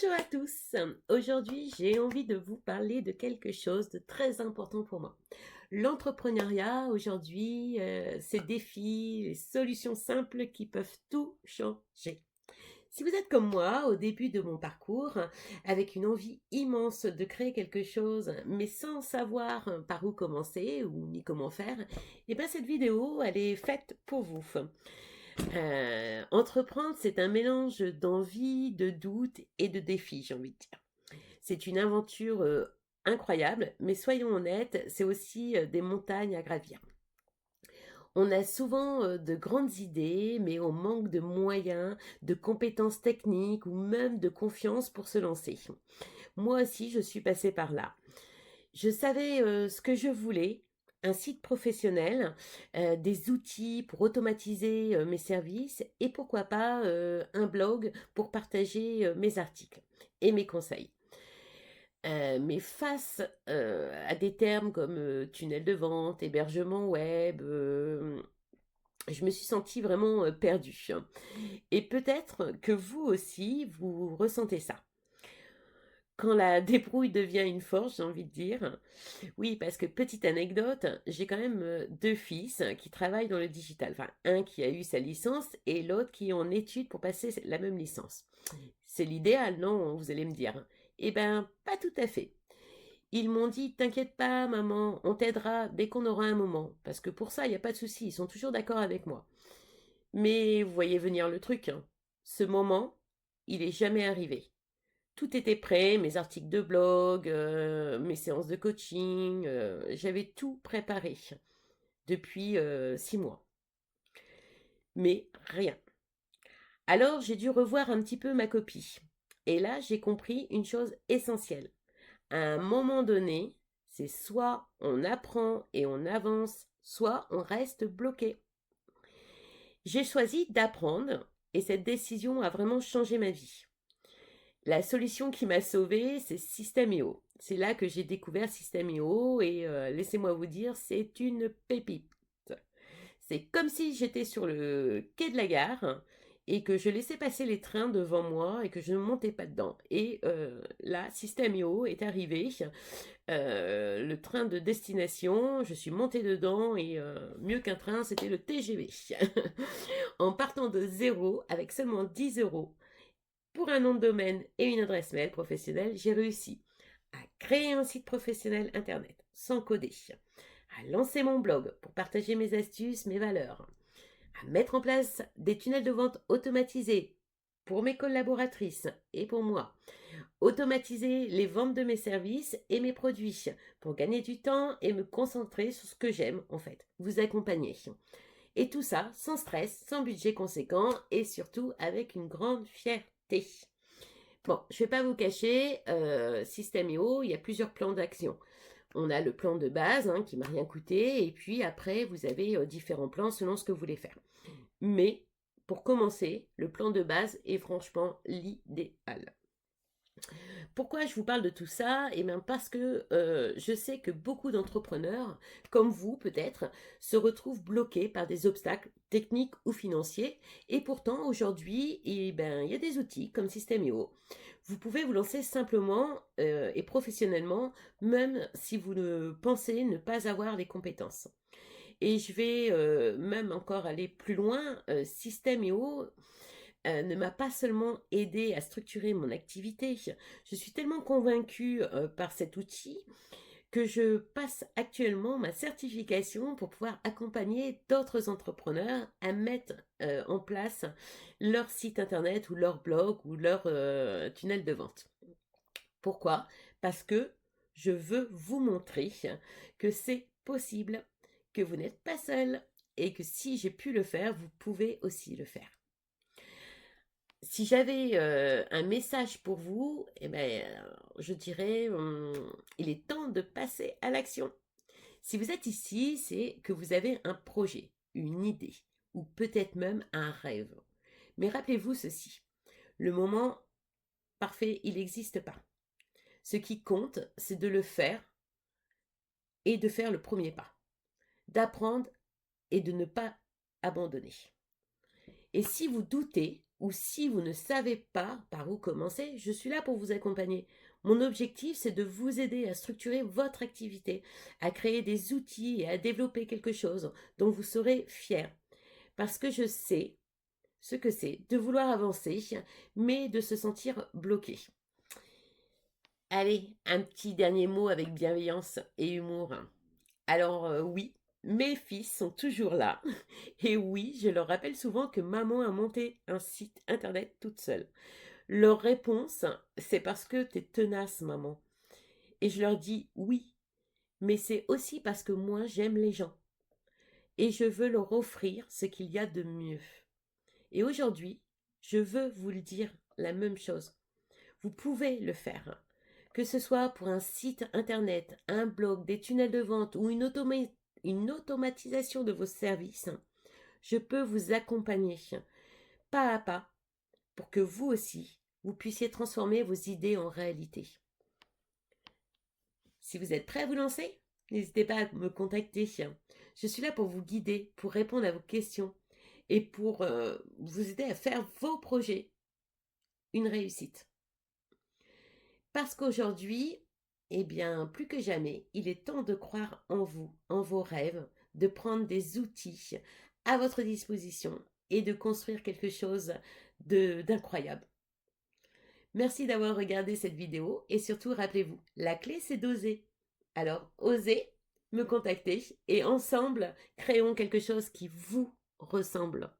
Bonjour à tous. Aujourd'hui, j'ai envie de vous parler de quelque chose de très important pour moi. L'entrepreneuriat aujourd'hui, ses défis, les solutions simples qui peuvent tout changer. Si vous êtes comme moi au début de mon parcours, avec une envie immense de créer quelque chose, mais sans savoir par où commencer ou ni comment faire, eh bien cette vidéo, elle est faite pour vous. Entreprendre, c'est un mélange d'envie, de doute et de défi, j'ai envie de dire. C'est une aventure incroyable, mais soyons honnêtes, c'est aussi des montagnes à gravir. On a souvent de grandes idées, mais on manque de moyens, de compétences techniques ou même de confiance pour se lancer. Moi aussi, je suis passée par là. Je savais ce que je voulais, un site professionnel, des outils pour automatiser mes services et pourquoi pas un blog pour partager mes articles et mes conseils. Mais face à des termes comme tunnel de vente, hébergement web, je me suis sentie vraiment perdue. Et peut-être que vous aussi, vous ressentez ça. Quand la débrouille devient une force, j'ai envie de dire. Oui, parce que petite anecdote, j'ai quand même deux fils qui travaillent dans le digital. Enfin, un qui a eu sa licence et l'autre qui est en études pour passer la même licence. C'est l'idéal, non? Vous allez me dire. Eh ben, pas tout à fait. Ils m'ont dit, t'inquiète pas, maman, on t'aidera dès qu'on aura un moment. Parce que pour ça, il n'y a pas de souci, ils sont toujours d'accord avec moi. Mais vous voyez venir le truc, hein. Ce moment, il est jamais arrivé. Tout était prêt, mes articles de blog, mes séances de coaching, j'avais tout préparé depuis 6 mois. Mais rien. Alors j'ai dû revoir un petit peu ma copie. Et là, j'ai compris une chose essentielle. À un moment donné, c'est soit on apprend et on avance, soit on reste bloqué. J'ai choisi d'apprendre et cette décision a vraiment changé ma vie. La solution qui m'a sauvée, c'est System.io. C'est là que j'ai découvert System.io et laissez-moi vous dire, c'est une pépite. C'est comme si j'étais sur le quai de la gare et que je laissais passer les trains devant moi et que je ne montais pas dedans. Et là, System.io est arrivé, le train de destination, je suis montée dedans et mieux qu'un train, c'était le TGV. En partant de zéro, avec seulement 10 euros, pour un nom de domaine et une adresse mail professionnelle, j'ai réussi à créer un site professionnel internet sans coder, à lancer mon blog pour partager mes astuces, mes valeurs, à mettre en place des tunnels de vente automatisés pour mes collaboratrices et pour moi, automatiser les ventes de mes services et mes produits pour gagner du temps et me concentrer sur ce que j'aime en fait, vous accompagner. Et tout ça sans stress, sans budget conséquent et surtout avec une grande fierté. Bon, je ne vais pas vous cacher, System.io, il y a plusieurs plans d'action. On a le plan de base hein, qui m'a rien coûté, et puis après, vous avez différents plans selon ce que vous voulez faire. Mais pour commencer, le plan de base est franchement l'idéal. Pourquoi je vous parle de tout ça? Eh bien parce que je sais que beaucoup d'entrepreneurs, comme vous peut-être, se retrouvent bloqués par des obstacles techniques ou financiers. Et pourtant, aujourd'hui, eh ben, il y a des outils comme System.io. Vous pouvez vous lancer simplement et professionnellement, même si vous ne pensez ne pas avoir les compétences. Et je vais même encore aller plus loin. System.io ne m'a pas seulement aidé à structurer mon activité, je suis tellement convaincue par cet outil que je passe actuellement ma certification pour pouvoir accompagner d'autres entrepreneurs à mettre en place leur site internet ou leur blog ou leur tunnel de vente. Pourquoi? Parce que je veux vous montrer que c'est possible, que vous n'êtes pas seul et que si j'ai pu le faire, vous pouvez aussi le faire. Si j'avais un message pour vous, eh ben, je dirais, il est temps de passer à l'action. Si vous êtes ici, c'est que vous avez un projet, une idée, ou peut-être même un rêve. Mais rappelez-vous ceci, le moment parfait, il n'existe pas. Ce qui compte, c'est de le faire et de faire le premier pas, d'apprendre et de ne pas abandonner. Et si vous doutez, ou si vous ne savez pas par où commencer, je suis là pour vous accompagner. Mon objectif, c'est de vous aider à structurer votre activité, à créer des outils et à développer quelque chose dont vous serez fier. Parce que je sais ce que c'est de vouloir avancer, mais de se sentir bloqué. Allez, un petit dernier mot avec bienveillance et humour. Alors oui, mes fils sont toujours là. Et oui, je leur rappelle souvent que maman a monté un site internet toute seule. Leur réponse, c'est parce que t'es tenace, maman. Et je leur dis oui, mais c'est aussi parce que moi j'aime les gens. Et je veux leur offrir ce qu'il y a de mieux. Et aujourd'hui, je veux vous le dire la même chose. Vous pouvez le faire. Que ce soit pour un site internet, un blog, des tunnels de vente ou une automatisation de vos services, je peux vous accompagner pas à pas pour que vous aussi, vous puissiez transformer vos idées en réalité. Si vous êtes prêt à vous lancer, n'hésitez pas à me contacter. Je suis là pour vous guider, pour répondre à vos questions et pour vous aider à faire vos projets une réussite. Parce qu'aujourd'hui, eh bien, plus que jamais, il est temps de croire en vous, en vos rêves, de prendre des outils à votre disposition et de construire quelque chose d'incroyable. Merci d'avoir regardé cette vidéo et surtout rappelez-vous, la clé c'est d'oser. Alors, osez me contacter et ensemble, créons quelque chose qui vous ressemble.